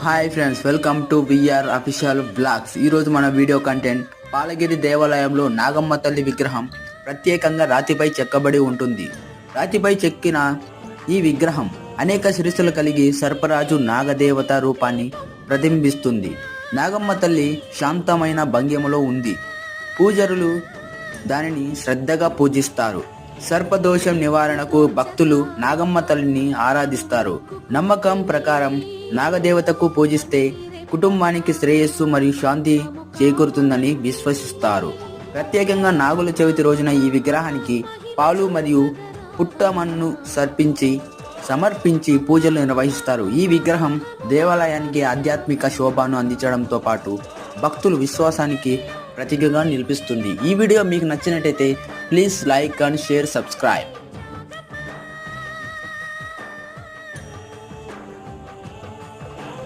Hi friends, welcome to VR official blogs. ఈరోజు మన video content Palagiri దేవాలయంలో నాగమ్మ తల్లి విగ్రహం ప్రత్యేకంగా రాతిపై చెక్కబడి ఉంటుంది. రాతిపై చెక్కిన ఈ విగ్రహం అనేక శిరస్సులు కలిగి సర్పరాజు నాగదేవత రూపాన్ని ప్రతిబింబిస్తుంది. నాగమ్మ తల్లి శాంతమైన భంగిమలో ఉంది. పూజారులు దానిని శ్రద్ధగా పూజిస్తారు. సర్పదోషం నివారణకు భక్తులు నాగమ్మ తల్లిని ఆరాధిస్తారు. నమ్మకం ప్రకారం నాగదేవతకు పూజిస్తే కుటుంబానికి శ్రేయస్సు మరియు శాంతి చేకూరుతుందని విశ్వసిస్తారు. ప్రత్యేకంగా నాగుల చవితి రోజున ఈ విగ్రహానికి పాలు మరియు పుట్టమన్ను సమర్పించి పూజలు నిర్వహిస్తారు. ఈ విగ్రహం దేవాలయానికి ఆధ్యాత్మిక శోభను అందించడంతో పాటు భక్తుల విశ్వాసానికి ప్రతీకగా నిలిపిస్తుంది. ఈ వీడియో మీకు నచ్చినట్టయితే please like and share, subscribe.